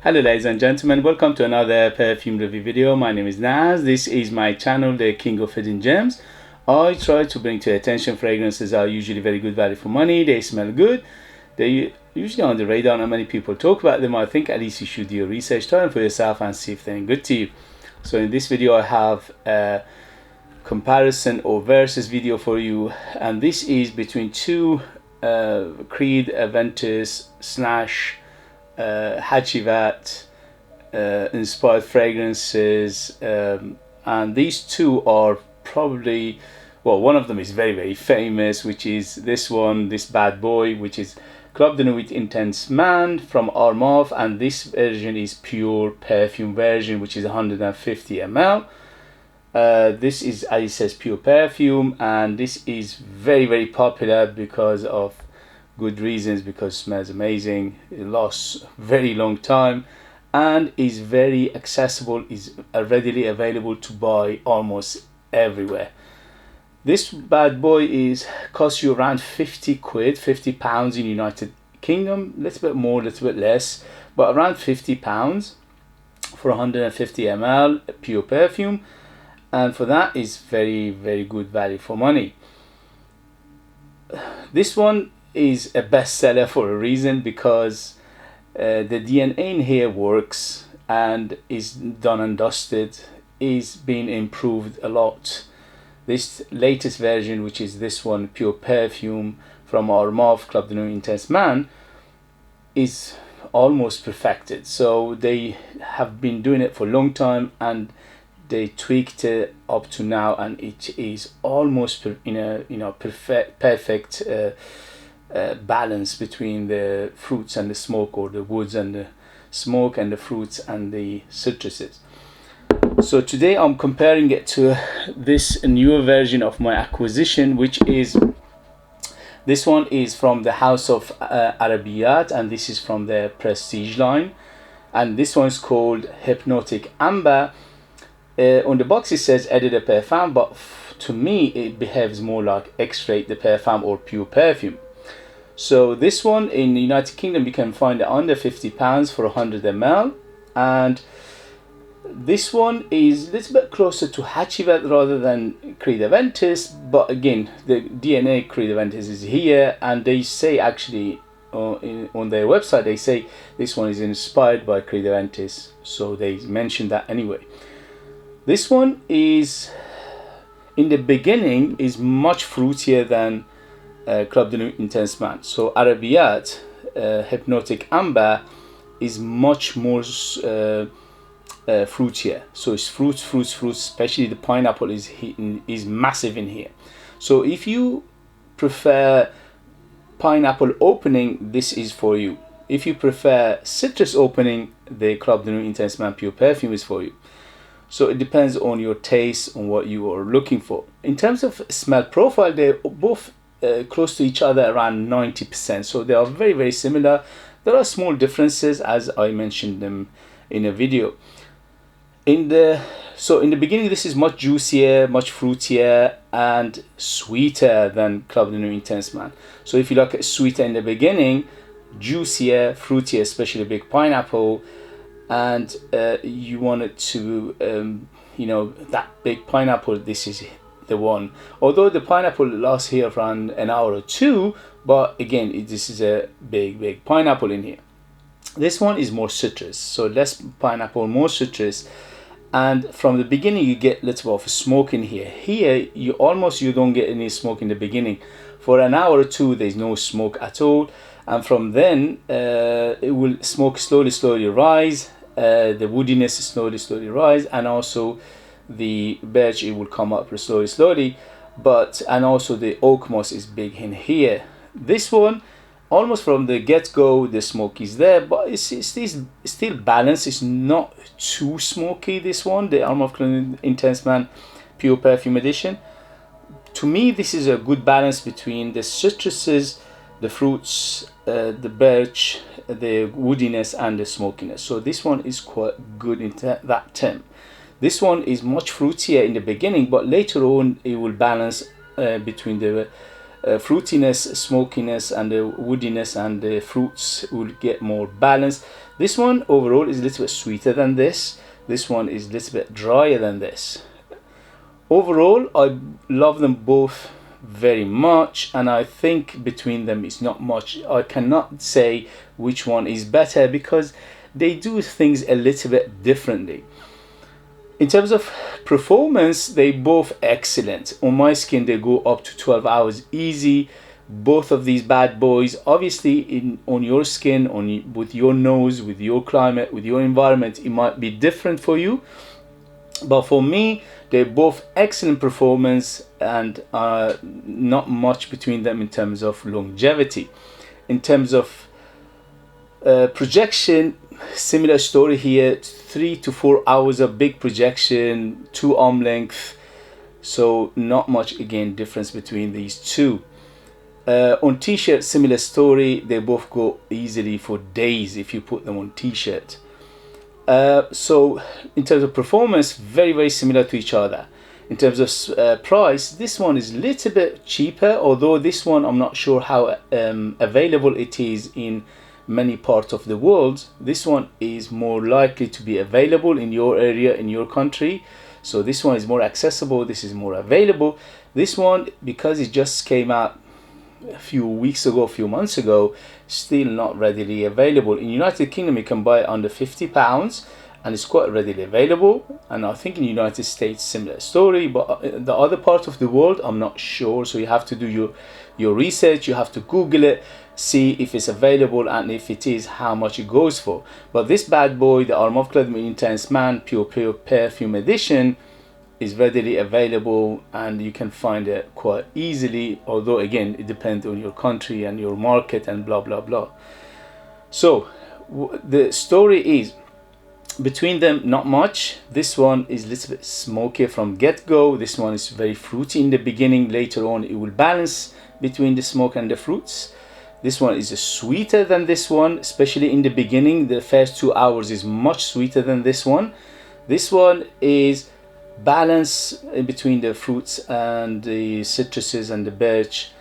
Hello ladies and gentlemen, welcome to another perfume review video. My name is Naz. This is my channel, the King of Hidden Gems. I try to bring to your attention fragrances are usually very good value for money. They smell good. They usually on the radar, not many people talk about them. I think at least you should do your research, try them for yourself and see if they're good to you. So in this video I have a comparison or versus video for you, and this is between two Creed Aventus slash Hypnotic inspired fragrances, and these two are probably, well, one of them is very famous, which is this one, this bad boy, which is Club de Nuit Intense Man from Armaf, and this version is pure perfume version, which is 150 ml. This is, as it says, pure perfume, and this is very popular because of good reasons, because it smells amazing, it lasts very long time, and is very accessible, is readily available to buy almost everywhere. This bad boy costs you around 50 quid, 50 pounds in United Kingdom, a little bit more, a little bit less, but around 50 pounds for 150 ml pure perfume, and for that is very good value for money. This one is a bestseller for a reason, because the DNA in here works and is done and dusted, is being improved a lot. This latest version, which is this one, pure perfume from Armaf Club de Nuit Intense Man, is almost perfected. So they have been doing it for a long time and they tweaked it up to now, and it is almost in a perfect balance between the fruits and the smoke, or the woods and the smoke, and the fruits and the citruses. So today I'm comparing it to this newer version of my acquisition, which is, this one is from the house of Arabiyat, and this is from the Prestige line, and this one is called Hypnotic Amber. On the box it says Eau de Parfum, but to me it behaves more like Extrait de Parfum or pure perfume. So this one in the United Kingdom you can find it under 50 pounds for 100 ml, and this one is a little bit closer to Hypnotic rather than Creed Aventus, but again the DNA Creed Aventus is here, and they say actually on their website they say this one is inspired by Creed Aventus, so they mentioned that anyway. This one is, in the beginning, is much fruitier than Club de Nuit Intense Man. So Arabiyat Hypnotic Amber is much more fruitier. So it's fruits, especially the pineapple is massive in here. So if you prefer pineapple opening, this is for you. If you prefer citrus opening, the Club de Nuit Intense Man pure perfume is for you. So it depends on your taste, on what you are looking for. In terms of smell profile, they're both close to each other, around 90%. So they are very similar. There are small differences, as I mentioned them in a video. In the beginning, this is much juicier, much fruitier, and sweeter than Club de Nuit Intense Man. So if you like it sweeter in the beginning, juicier, fruitier, especially big pineapple, and you want it to that big pineapple, this is the one. Although the pineapple lasts here around an hour or two, but again this is a big pineapple in here. This one is more citrus, so less pineapple, more citrus, and from the beginning you get a little bit of smoke in here. Here you don't get any smoke in the beginning. For an hour or two there's no smoke at all, and from then it will smoke slowly rise. The woodiness slowly rise, and also the birch, it will come up slowly, and also the oak moss is big in here. This one, almost from the get-go the smoke is there, but it's still balanced. It's not too smoky, this one, the Armaf Intense Man pure perfume edition. To me this is a good balance between the citruses, the fruits, the birch, the woodiness, and the smokiness. So this one is quite good in that term. This one is much fruitier in the beginning, but later on it will balance between the fruitiness, smokiness, and the woodiness and the fruits will get more balanced. This one overall is a little bit sweeter than this. This one is a little bit drier than this. Overall, I love them both very much, and I think between them is not much. I cannot say which one is better because they do things a little bit differently. In terms of performance, they both excellent. On my skin, they go up to 12 hours easy. Both of these bad boys, obviously on your skin, with your nose, with your climate, with your environment, it might be different for you. But for me, they're both excellent performance, and not much between them in terms of longevity. In terms of projection, similar story here. 3 to 4 hours of big projection, 2 arm length, so not much again difference between these two. On t-shirt, similar story. They both go easily for days if you put them on t-shirt. So in terms of performance, very similar to each other. In terms of price, this one is a little bit cheaper, although this one I'm not sure how available it is in many parts of the world. This one is more likely to be available in your area, in your country. So this one is more accessible, this is more available. This one, because it just came out a few weeks ago, a few months ago, still not readily available. In United Kingdom you can buy it under £50 and it's quite readily available, and I think in the United States similar story, but the other part of the world I'm not sure. So you have to do your research, you have to Google it, see if it's available, and if it is, how much it goes for. But this bad boy, the Armaf Clothing Intense Man Pure Perfume Edition, is readily available and you can find it quite easily, although again it depends on your country and your market and blah blah blah. So the story is between them not much. This one is a little bit smoky from get-go. This one is very fruity in the beginning. Later on it will balance between the smoke and the fruits. This one is sweeter than this one, especially in the beginning. The first 2 hours is much sweeter than this one. This one is balance in between the fruits and the citruses and the birch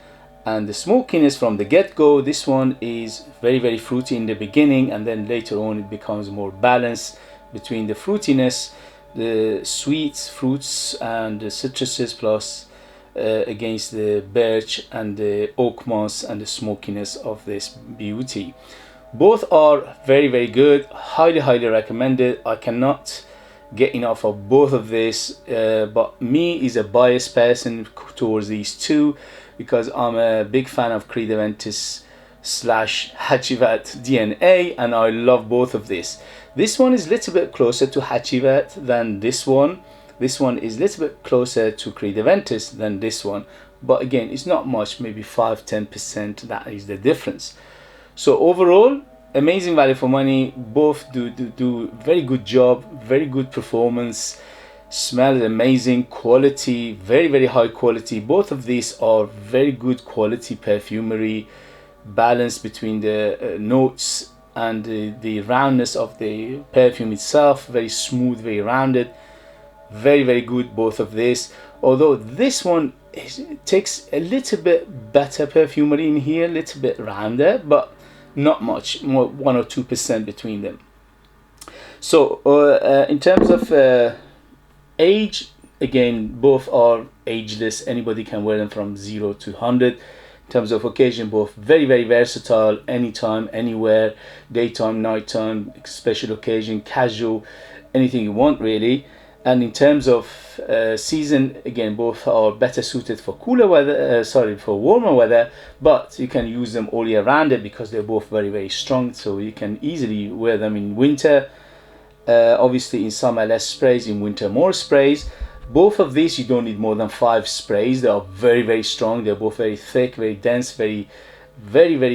and the smokiness from the get-go. This one is very fruity in the beginning, and then later on it becomes more balanced between the fruitiness, the sweets, fruits and the citruses, plus against the birch and the oak moss and the smokiness of this beauty. Both are very good, highly recommended. I cannot get enough of both of this, but me is a biased person towards these two because I'm a big fan of Creed Aventus / Hypnotic DNA, and I love both of this. This one is a little bit closer to Hypnotic than this one. This one is a little bit closer to Creed Aventus than this one, but again it's not much, maybe 5-10%, that is the difference. So overall, amazing value for money. Both do very good job, very good performance, smell amazing, quality very high quality. Both of these are very good quality perfumery, balance between the notes and the roundness of the perfume itself, very smooth, very rounded, very good both of this. Although this one takes a little bit better perfumery in here, a little bit rounder, but not much, more 1 or 2% between them. So in terms of age, again both are ageless, anybody can wear them from 0 to 100. In terms of occasion, both very versatile, anytime, anywhere, daytime, nighttime, special occasion, casual, anything you want really. And in terms of season, again both are better suited for cooler weather, for warmer weather, but you can use them all year round because they're both very strong, so you can easily wear them in winter. Obviously in summer less sprays, in winter more sprays. Both of these you don't need more than 5 sprays. They are very strong. They're both very thick, very dense, very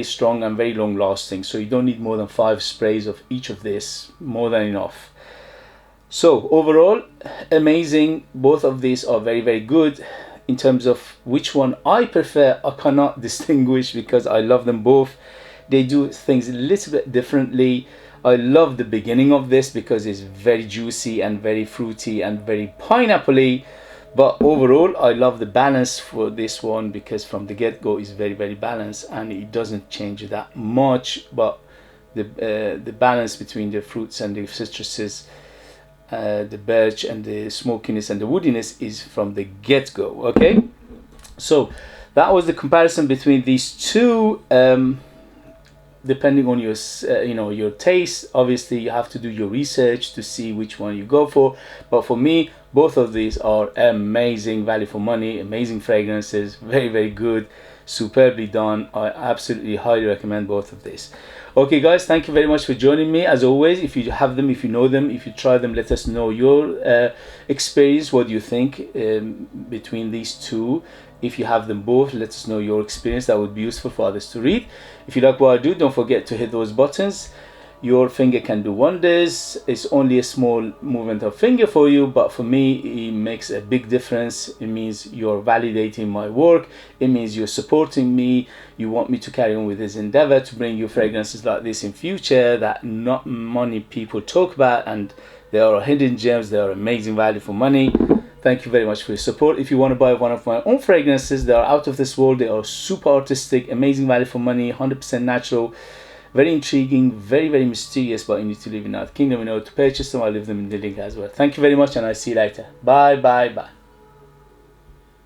strong and very long lasting, so you don't need more than 5 sprays of each of this, more than enough. So overall, amazing. Both of these are very good. In terms of which one I prefer, I cannot distinguish because I love them both. They do things a little bit differently. I love the beginning of this because it's very juicy and very fruity and very pineapple-y. But overall, I love the balance for this one, because from the get-go is very, very balanced, and it doesn't change that much. But the balance between the fruits and the citruses, the birch and the smokiness and the woodiness is from the get-go. Okay, so that was the comparison between these two. Depending on your your taste, obviously you have to do your research to see which one you go for. But for me, both of these are amazing value for money, amazing fragrances, very, very good, superbly done. I absolutely highly recommend both of these. Okay guys, thank you very much for joining me. As always, if you have them, if you know them, if you try them, let us know your experience. What do you think between these two? If you have them both, let us know your experience. That would be useful for others to read. If you like what I do, don't forget to hit those buttons. Your finger can do wonders. It's only a small movement of finger for you, but for me it makes a big difference. It means you're validating my work. It means you're supporting me. You want me to carry on with this endeavor to bring you fragrances like this in future that not many people talk about, and they are hidden gems. They are amazing value for money. Thank you very much for your support. If you want to buy one of my own fragrances, they are out of this world. They are super artistic, amazing value for money, 100% natural, very intriguing, very, very mysterious, but you need to live in United Kingdom in order to purchase them. I'll leave them in the link as well. Thank you very much, and I'll see you later. Bye, bye, bye.